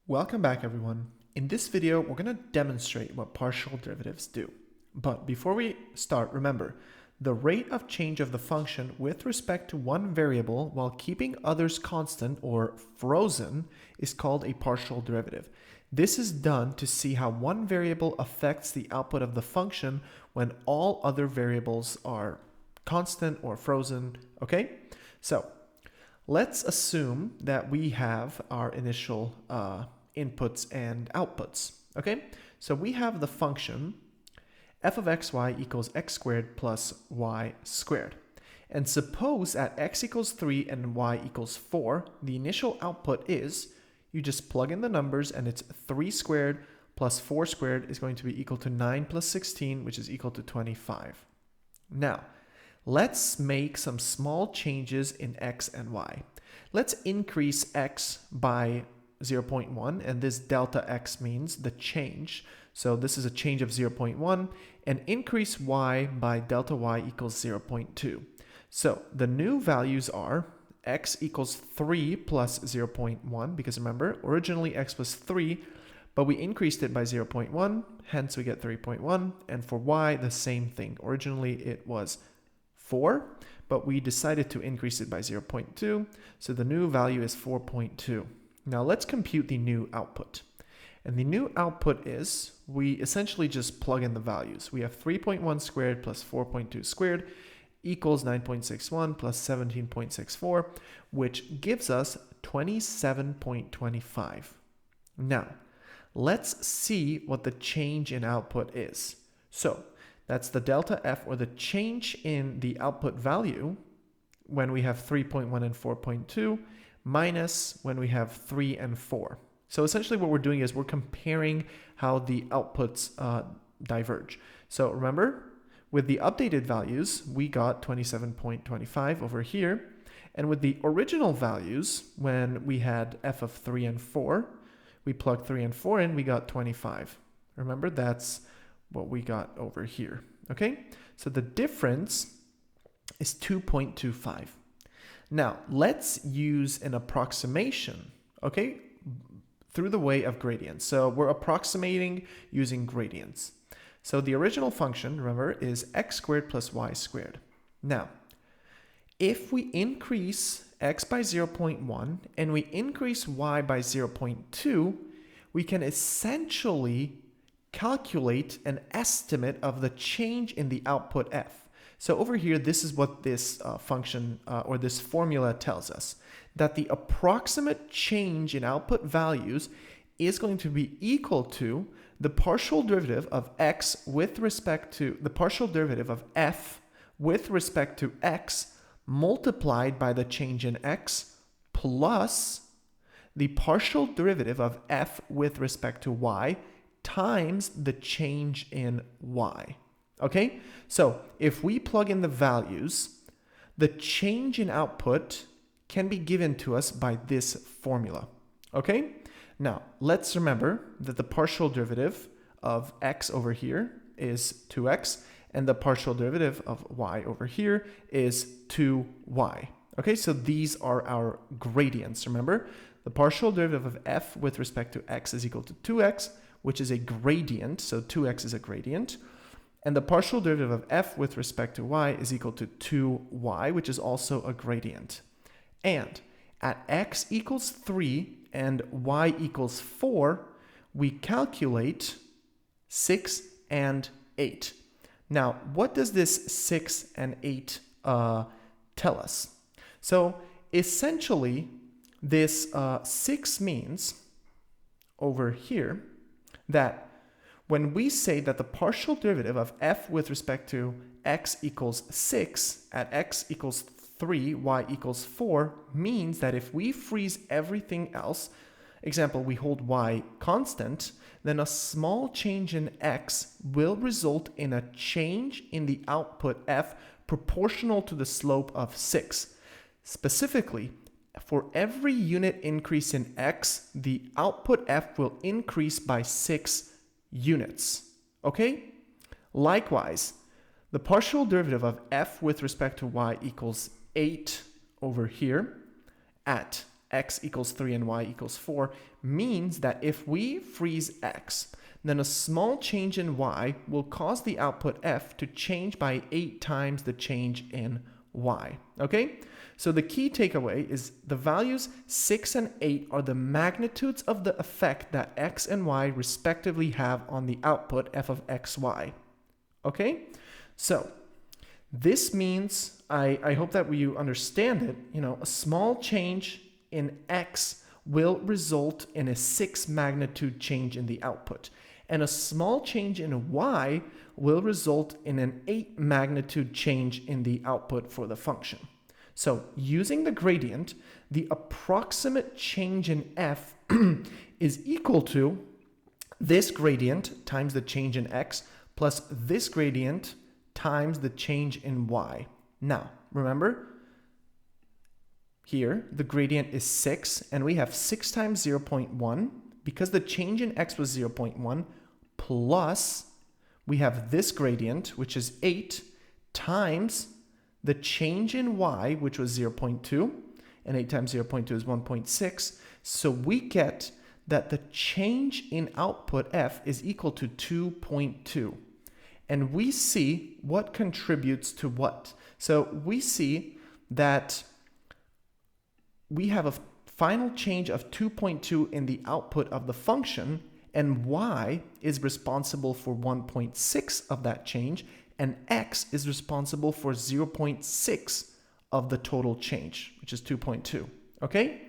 Welcome back, everyone. In this video, we're going to demonstrate what partial derivatives do. But before we start, remember, the rate of change of the function with respect to one variable while keeping others constant or frozen is called a partial derivative. This is done to see how one variable affects the output of the function when all other variables are constant or frozen, okay? So let's assume that we have our initial inputs and outputs, okay? So we have the function f of xy equals x squared plus y squared. And suppose at x equals 3 and y equals 4, the initial output is, you just plug in the numbers and it's 3 squared plus 4 squared is going to be equal to 9 plus 16, which is equal to 25. Now, let's make some small changes in x and y. Let's increase x by 0.1, and this delta x means the change. So this is a change of 0.1, and increase y by delta y equals 0.2. So the new values are x equals 3 plus 0.1, because remember, originally x was 3, but we increased it by 0.1, hence we get 3.1, and for y, the same thing. Originally it was 4, but we decided to increase it by 0.2, so the new value is 4.2. Now let's compute the new output. And the new output is, we essentially just plug in the values. We have 3.1 squared plus 4.2 squared equals 9.61 plus 17.64, which gives us 27.25. Now, let's see what the change in output is. So that's the delta f, or the change in the output value when we have 3.1 and 4.2 minus when we have 3 and 4. So essentially what we're doing is we're comparing how the outputs diverge. So remember, with the updated values, we got 27.25 over here. And with the original values, when we had f of 3 and 4, we plugged 3 and 4 in, we got 25. Remember, that's what we got over here, okay? So the difference is 2.25. Now, let's use an approximation, okay, through the way of gradients. So we're approximating using gradients. So the original function, remember, is x squared plus y squared. Now, if we increase x by 0.1 and we increase y by 0.2, we can essentially calculate an estimate of the change in the output f. So over here, this is what this function or this formula tells us, that the approximate change in output values is going to be equal to the partial derivative of x with respect to the partial derivative of f with respect to x multiplied by the change in x plus the partial derivative of f with respect to y times the change in y. Okay, so if we plug in the values, the change in output can be given to us by this formula. Okay, now let's remember that the partial derivative of x over here is 2x, and the partial derivative of y over here is 2y. Okay, so these are our gradients. Remember, the partial derivative of f with respect to x is equal to 2x, which is a gradient, so 2x is a gradient. And the partial derivative of f with respect to y is equal to 2y, which is also a gradient. And at x equals 3 and y equals 4, we calculate 6 and 8. Now, what does this 6 and 8 tell us? So essentially, this 6 means over here that when we say that the partial derivative of f with respect to x equals 6 at x equals 3, y equals 4, means that if we freeze everything else, example, we hold y constant, then a small change in x will result in a change in the output f proportional to the slope of 6. Specifically, for every unit increase in x, the output f will increase by 6 units. Okay? Likewise, the partial derivative of f with respect to y equals 8 over here at x equals 3 and y equals 4 means that if we freeze x, then a small change in y will cause the output f to change by 8 times the change in y. Okay? So the key takeaway is the values 6 and 8 are the magnitudes of the effect that x and y respectively have on the output f of xy. Okay? So this means, I hope that you understand it, a small change in x will result in a 6 magnitude change in the output. And a small change in y will result in an 8 magnitude change in the output for the function. So using the gradient, the approximate change in f is equal to this gradient times the change in x plus this gradient times the change in y. Now, remember, here the gradient is 6, and we have 6 times 0.1, because the change in x was 0.1, plus we have this gradient, which is 8, times the change in y, which was 0.2, and 8 times 0.2 is 1.6. So we get that the change in output f is equal to 2.2. And we see what contributes to what. So we see that we have a final change of 2.2 in the output of the function, and y is responsible for 1.6 of that change, and x is responsible for 0.6 of the total change, which is 2.2. Okay?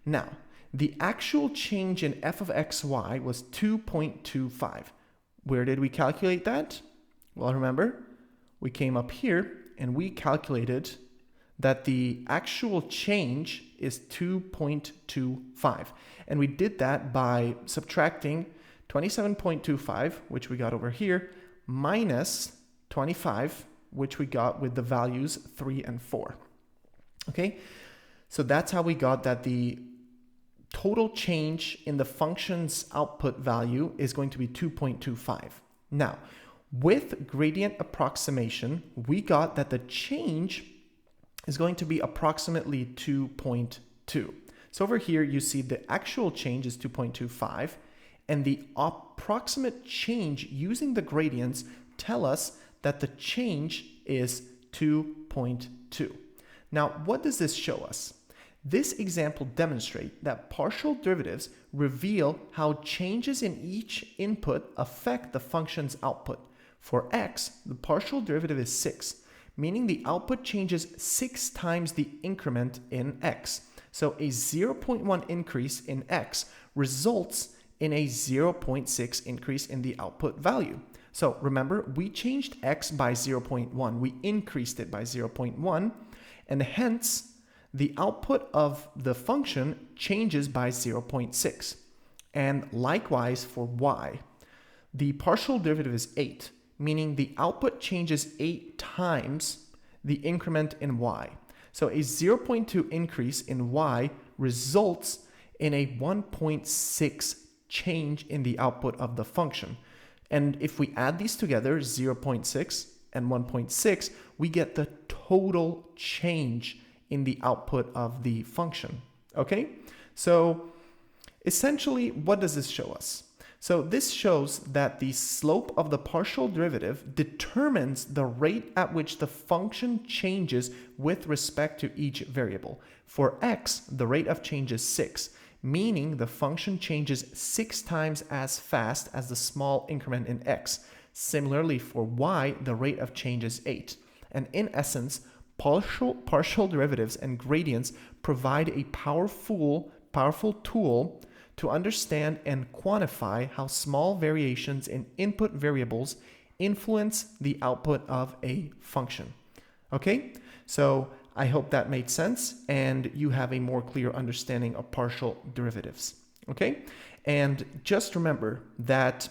Now, the actual change in f of xy was 2.25. Where did we calculate that? Well, remember, we came up here and we calculated that the actual change is 2.25. And we did that by subtracting 27.25, which we got over here, minus 25, which we got with the values 3 and 4. Okay? So that's how we got that the total change in the function's output value is going to be 2.25. Now, with gradient approximation, we got that the change is going to be approximately 2.2. So over here, you see the actual change is 2.25, and the approximate change using the gradients tell us that the change is 2.2. Now, what does this show us? This example demonstrates that partial derivatives reveal how changes in each input affect the function's output. For x, the partial derivative is 6, meaning the output changes 6 times the increment in x. So a 0.1 increase in x results in a 0.6 increase in the output value. So remember, we changed x by 0.1. We increased it by 0.1, and hence the output of the function changes by 0.6. And likewise for y, the partial derivative is 8, meaning the output changes 8 times the increment in y. So a 0.2 increase in y results in a 1.6 change in the output of the function. And if we add these together, 0.6 and 1.6, we get the total change in the output of the function. Okay? So essentially, what does this show us? So this shows that the slope of the partial derivative determines the rate at which the function changes with respect to each variable. For x, the rate of change is 6, meaning the function changes 6 times as fast as the small increment in x. Similarly, for y, the rate of change is 8. And in essence, partial derivatives and gradients provide a powerful tool to understand and quantify how small variations in input variables influence the output of a function. Okay, so I hope that made sense and you have a more clear understanding of partial derivatives. Okay, and just remember that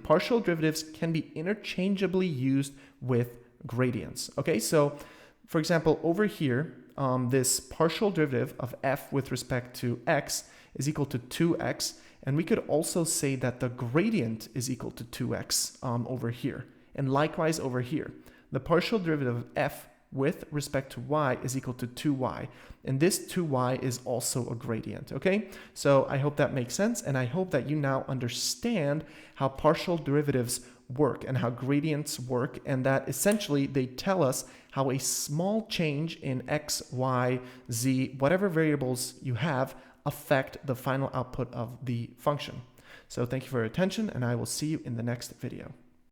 partial derivatives can be interchangeably used with gradients. Okay, so for example, over here, this partial derivative of f with respect to x is equal to 2x, and we could also say that the gradient is equal to 2x over here. And likewise over here, the partial derivative of f with respect to y is equal to 2y. And this 2y is also a gradient, okay? So I hope that makes sense, and I hope that you now understand how partial derivatives work and how gradients work, and that essentially they tell us how a small change in x, y, z, whatever variables you have, affect the final output of the function. So thank you for your attention, and I will see you in the next video.